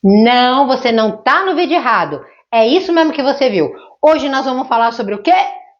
Não, você não tá no vídeo errado. É isso mesmo que você viu. Hoje nós vamos falar sobre o quê?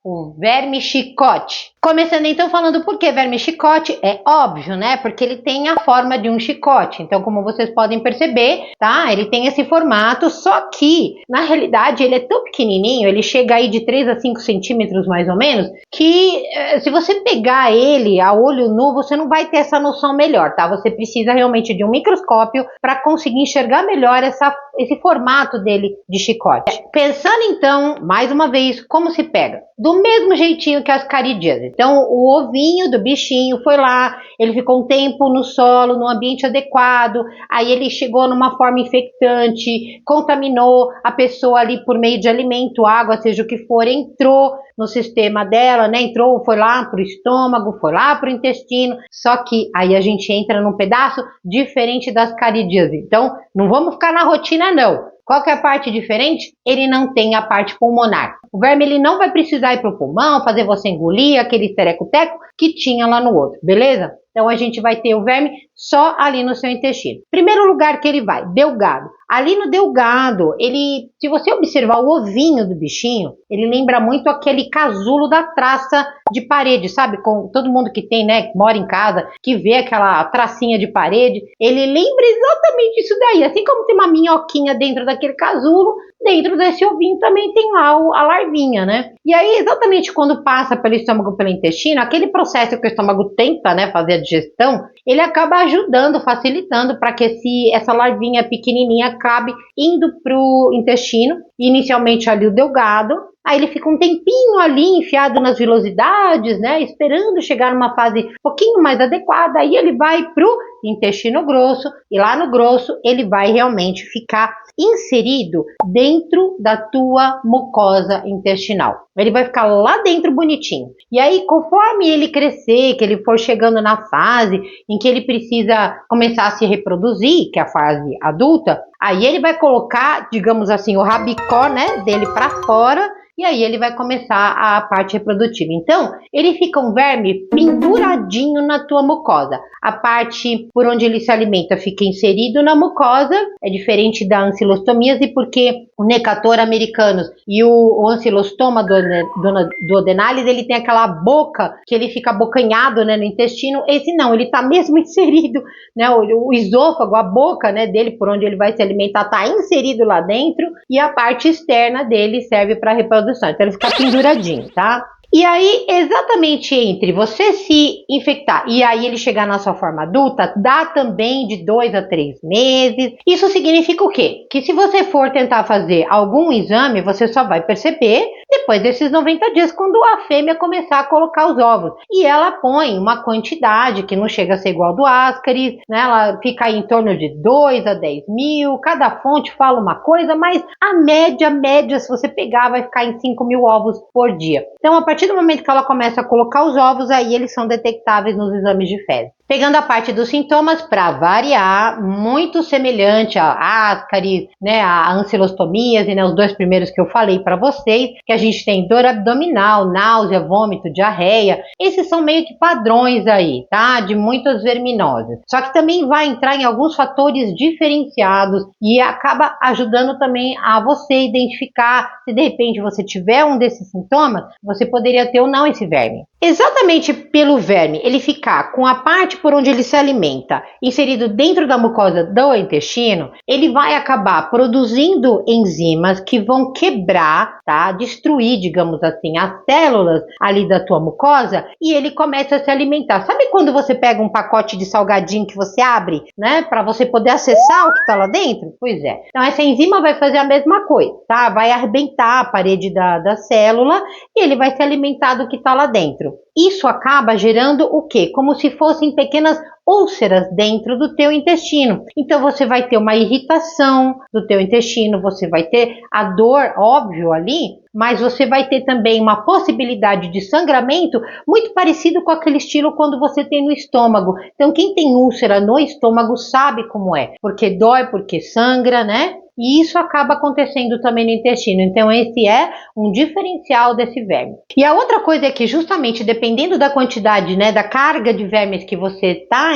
O verme chicote. Começando então falando por que verme chicote, é óbvio, né? Porque ele tem a forma de um chicote. Então, como vocês podem perceber, tá? Ele tem esse formato, só que, na realidade, ele é tão pequenininho, ele chega aí de 3 a 5 centímetros mais ou menos, que se você pegar ele a olho nu, você não vai ter essa noção melhor, tá? Você precisa realmente de um microscópio para conseguir enxergar melhor esse formato dele de chicote. Pensando então, mais uma vez, como se pega? Do mesmo jeitinho que as caridíases. Então, o ovinho do bichinho foi lá, ele ficou um tempo no solo, no ambiente adequado, aí ele chegou numa forma infectante, contaminou a pessoa ali por meio de alimento, água, seja o que for, entrou no sistema dela, né? Entrou, foi lá para o estômago, foi lá para o intestino, só que aí a gente entra num pedaço diferente das caridíases. Então, não vamos ficar na rotina, não. Qual que é a parte diferente? Ele não tem a parte pulmonar. O verme ele não vai precisar ir para o pulmão, fazer você engolir aquele tereco-teco que tinha lá no outro, beleza? Então a gente vai ter o verme só ali no seu intestino. Primeiro lugar que ele vai, delgado. Ali no delgado, ele, se você observar o ovinho do bichinho, ele lembra muito aquele casulo da traça de parede, sabe? Com todo mundo que tem, né, que mora em casa, que vê aquela tracinha de parede, ele lembra exatamente isso daí. Assim como tem uma minhoquinha dentro daquele casulo, dentro desse ovinho também tem lá a larvinha, né? E aí, exatamente quando passa pelo estômago, pelo intestino, aquele processo que o estômago tenta, né, fazer a digestão, ele acaba ajudando, facilitando para que essa larvinha pequenininha acabe indo para o intestino, inicialmente ali o delgado, aí ele fica um tempinho ali enfiado nas vilosidades, né, esperando chegar numa fase um pouquinho mais adequada, aí ele vai pro intestino grosso, e lá no grosso ele vai realmente ficar inserido dentro da tua mucosa intestinal. Ele vai ficar lá dentro bonitinho. E aí, conforme ele crescer, que ele for chegando na fase em que ele precisa começar a se reproduzir, que é a fase adulta, aí ele vai colocar, digamos assim, o rabicó, né, dele para fora, e aí ele vai começar a parte reprodutiva. Então, ele fica um verme penduradinho na tua mucosa. A parte por onde ele se alimenta fica inserido na mucosa, é diferente da ancilostomíase, porque o Necator americanus e o ancilostoma do adenalis, ele tem aquela boca que ele fica abocanhado, né, no intestino. Esse não, ele está mesmo inserido, né, o esôfago, a boca, né, dele, por onde ele vai se alimentar, está inserido lá dentro, e a parte externa dele serve para reprodução. Então ele fica penduradinho, tá? E aí, exatamente entre você se infectar e aí ele chegar na sua forma adulta, dá também de 2 a 3 meses. Isso significa o quê? Que se você for tentar fazer algum exame, você só vai perceber depois desses 90 dias, quando a fêmea começar a colocar os ovos. E ela põe uma quantidade que não chega a ser igual do Ascaris, né? Ela fica aí em torno de 2 a 10 mil, cada fonte fala uma coisa, mas a média, se você pegar, vai ficar em 5 mil ovos por dia. Então, a partir do momento que ela começa a colocar os ovos, aí eles são detectáveis nos exames de fezes. Pegando a parte dos sintomas, para variar, muito semelhante a Ascaris, né, a ancilostomíase, né, os dois primeiros que eu falei para vocês, que a gente tem dor abdominal, náusea, vômito, diarreia. Esses são meio que padrões aí, tá, de muitas verminoses. Só que também vai entrar em alguns fatores diferenciados e acaba ajudando também a você identificar se de repente você tiver um desses sintomas, você poderia ter ou não esse verme. Exatamente pelo verme ele ficar com a parte por onde ele se alimenta inserido dentro da mucosa do intestino, ele vai acabar produzindo enzimas que vão quebrar, tá? Destruir, digamos assim, as células ali da tua mucosa e ele começa a se alimentar. Sabe quando você pega um pacote de salgadinho que você abre, né? Para você poder acessar o que está lá dentro? Pois é. Então essa enzima vai fazer a mesma coisa, tá? Vai arrebentar a parede da célula e ele vai se alimentar do que está lá dentro. Isso acaba gerando o quê? Como se fossem pequenas úlceras dentro do teu intestino. Então você vai ter uma irritação do teu intestino, você vai ter a dor, óbvio, ali, mas você vai ter também uma possibilidade de sangramento muito parecido com aquele estilo quando você tem no estômago. Então quem tem úlcera no estômago sabe como é, porque dói, porque sangra, né? e isso acaba acontecendo também no intestino. Então esse é um diferencial desse verme. E a outra coisa é que justamente dependendo da quantidade, né, da carga de vermes que você está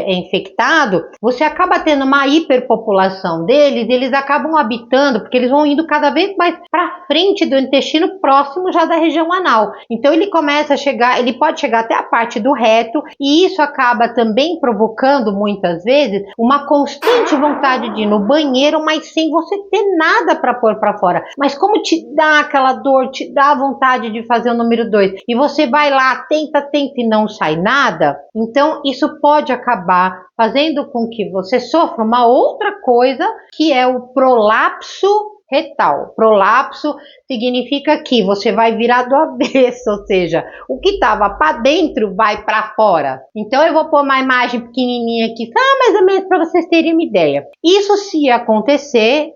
infectado, você acaba tendo uma hiperpopulação deles, e eles acabam habitando, porque eles vão indo cada vez mais para frente do intestino, próximo já da região anal. Então ele começa a chegar, ele pode chegar até a parte do reto, e isso acaba também provocando muitas vezes uma constante vontade de ir no banheiro, mas sem você ter nada para pôr para fora. Mas como te dá aquela dor, te dá vontade de fazer o número 2, e você vai lá, tenta e não sai nada, então isso pode acabar fazendo com que você sofra uma outra coisa, que é o prolapso retal. Prolapso significa que você vai virar do avesso, ou seja, o que estava para dentro vai para fora. Então eu vou pôr uma imagem pequenininha aqui, mais ou menos para vocês terem uma ideia. Isso, se acontecer,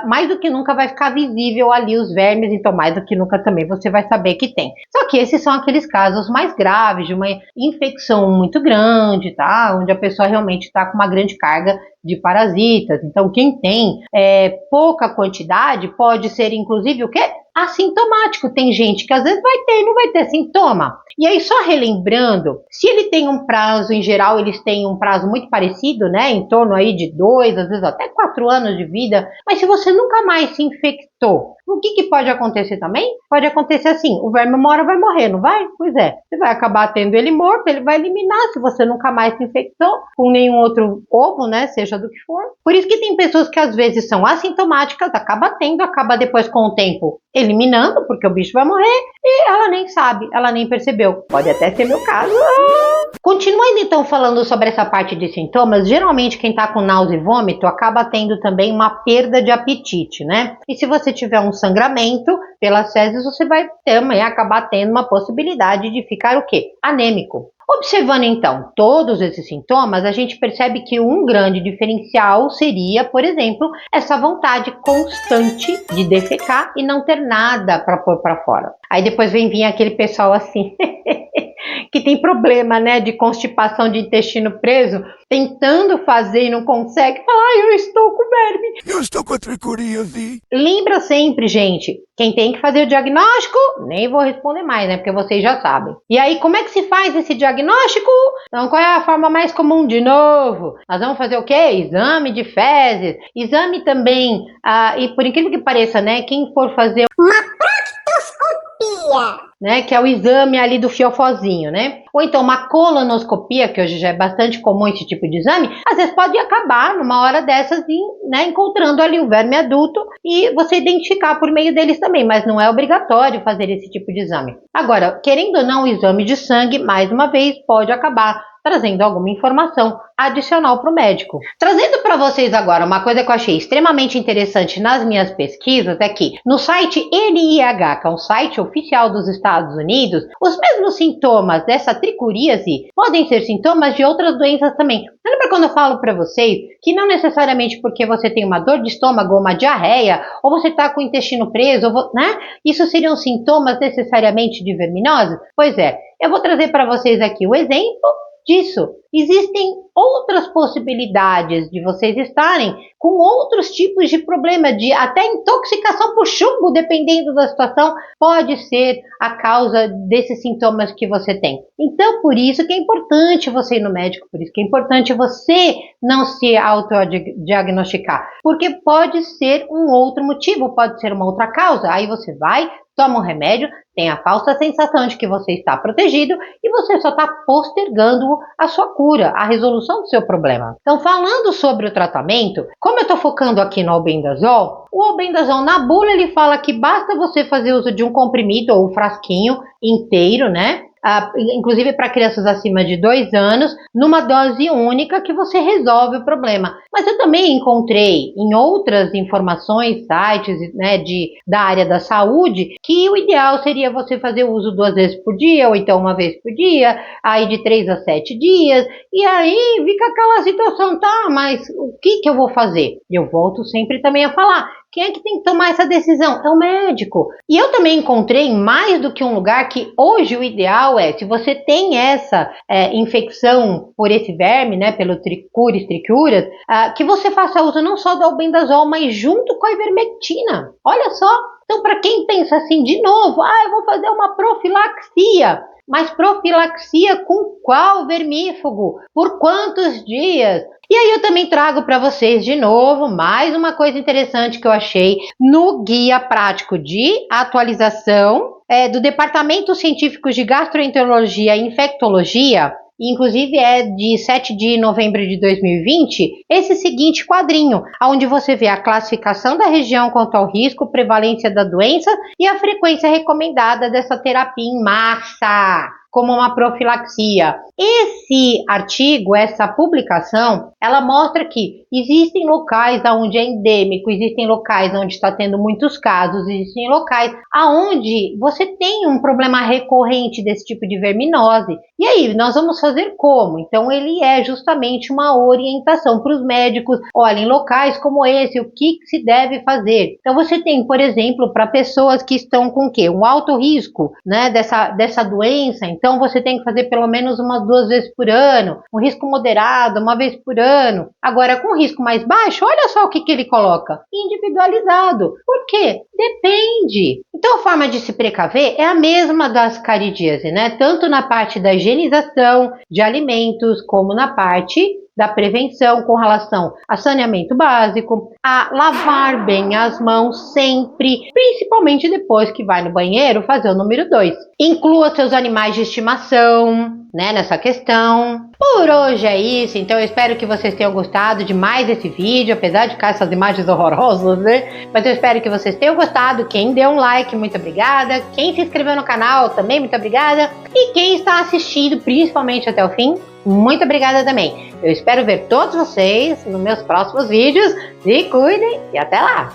mais do que nunca vai ficar visível ali os vermes, então mais do que nunca também você vai saber que tem. Só que esses são aqueles casos mais graves, de uma infecção muito grande, tá? Onde a pessoa realmente está com uma grande carga de parasitas. Então quem tem pouca quantidade pode ser inclusive o quê? Assintomático. Tem gente que às vezes vai ter e não vai ter sintoma. E aí, só relembrando, se ele tem um prazo, em geral eles têm um prazo muito parecido, né, em torno aí de 2, às vezes até 4 anos de vida, mas se você nunca mais se infectou, o que pode acontecer também? Pode acontecer assim, o verme uma hora vai morrer, não vai? Pois é, você vai acabar tendo ele morto, ele vai eliminar se você nunca mais se infectou com nenhum outro ovo, né, seja do que for. Por isso que tem pessoas que às vezes são assintomáticas, acaba depois com o tempo eliminando, porque o bicho vai morrer, e ela nem sabe, ela nem percebeu. Pode até ser meu caso. Continuando então falando sobre essa parte de sintomas, geralmente quem está com náusea e vômito acaba tendo também uma perda de apetite, né? E se você tiver um sangramento pelas fezes, você vai também acabar tendo uma possibilidade de ficar o quê? Anêmico. Observando então todos esses sintomas, a gente percebe que um grande diferencial seria, por exemplo, essa vontade constante de defecar e não ter nada para pôr para fora. Aí depois vem vir aquele pessoal assim que tem problema, né, de constipação de intestino preso, tentando fazer e não consegue, fala, eu estou com verme. Eu estou com a tricoríase. Lembra sempre, gente, quem tem que fazer o diagnóstico, nem vou responder mais, né, porque vocês já sabem. E aí, como é que se faz esse diagnóstico? Então, qual é a forma mais comum? De novo, nós vamos fazer o quê? Exame de fezes, exame também, e por incrível que pareça, né, quem for fazer uma proctoscopia, né, que é o exame ali do fiofozinho, né? Ou então uma colonoscopia, que hoje já é bastante comum esse tipo de exame, às vezes pode acabar numa hora dessas, né, encontrando ali o verme adulto e você identificar por meio deles também, mas não é obrigatório fazer esse tipo de exame. Agora, querendo ou não, o exame de sangue, mais uma vez, pode acabar trazendo alguma informação adicional para o médico. Trazendo para vocês agora uma coisa que eu achei extremamente interessante nas minhas pesquisas é que no site NIH, que é um site oficial dos Estados Unidos, os mesmos sintomas dessa tricoríase podem ser sintomas de outras doenças também. Lembra quando eu falo para vocês que não necessariamente porque você tem uma dor de estômago ou uma diarreia, ou você está com o intestino preso, né? Isso seriam sintomas necessariamente de verminose? Pois é, eu vou trazer para vocês aqui o exemplo disso. Existem outras possibilidades de vocês estarem com outros tipos de problema, de até intoxicação por chumbo, dependendo da situação, pode ser a causa desses sintomas que você tem. Então, por isso que é importante você ir no médico, por isso que é importante você não se autodiagnosticar, porque pode ser um outro motivo, pode ser uma outra causa. Aí você vai, toma um remédio, tem a falsa sensação de que você está protegido e você só está postergando a sua cura, a resolução do seu problema. Então, falando sobre o tratamento, como eu estou focando aqui no albendazol, o albendazol na bula ele fala que basta você fazer uso de um comprimido ou um frasquinho inteiro, né? Inclusive para crianças acima de 2 anos, numa dose única que você resolve o problema. Mas eu também encontrei em outras informações, sites, né, da área da saúde, que o ideal seria você fazer uso 2 vezes por dia, ou então 1 vez por dia, aí de 3 a 7 dias, e aí fica aquela situação, tá, mas o que eu vou fazer? Eu volto sempre também a falar, quem é que tem que tomar essa decisão? É o médico. E eu também encontrei em mais do que um lugar que hoje o ideal é, se você tem essa infecção por esse verme, né, pelo tricuras, que você faça uso não só do albendazol, mas junto com a ivermectina. Olha só. Então, para quem pensa assim, de novo, eu vou fazer uma profilaxia. Mas profilaxia com qual vermífugo? Por quantos dias? E aí eu também trago para vocês de novo mais uma coisa interessante que eu achei no guia prático de atualização do Departamento Científico de Gastroenterologia e Infectologia, inclusive é de 7 de novembro de 2020, esse seguinte quadrinho, onde você vê a classificação da região quanto ao risco, prevalência da doença e a frequência recomendada dessa terapia em massa, como uma profilaxia. Esse artigo, essa publicação, ela mostra que existem locais onde é endêmico, existem locais onde está tendo muitos casos, existem locais onde você tem um problema recorrente desse tipo de verminose. E aí, nós vamos fazer como? Então, ele é justamente uma orientação para os médicos. Olha, em locais como esse, o que se deve fazer? Então, você tem, por exemplo, para pessoas que estão com o quê? Um alto risco, né, dessa doença. Então, você tem que fazer pelo menos umas 2 vezes por ano. Um risco moderado, 1 vez por ano. Agora, com risco mais baixo, olha só o que ele coloca. Individualizado. Por quê? Depende. Então, a forma de se precaver é a mesma das caridíase, né? Tanto na parte da higienização de alimentos, como na parte da prevenção com relação a saneamento básico, a lavar bem as mãos sempre, principalmente depois que vai no banheiro fazer o número 2. Inclua seus animais de estimação, né, nessa questão. Por hoje é isso, então eu espero que vocês tenham gostado de mais esse vídeo, apesar de ficar essas imagens horrorosas, né? Mas eu espero que vocês tenham gostado. Quem deu um like, muito obrigada. Quem se inscreveu no canal, também muito obrigada. E quem está assistindo, principalmente até o fim, muito obrigada também. Eu espero ver todos vocês nos meus próximos vídeos. Se cuidem e até lá!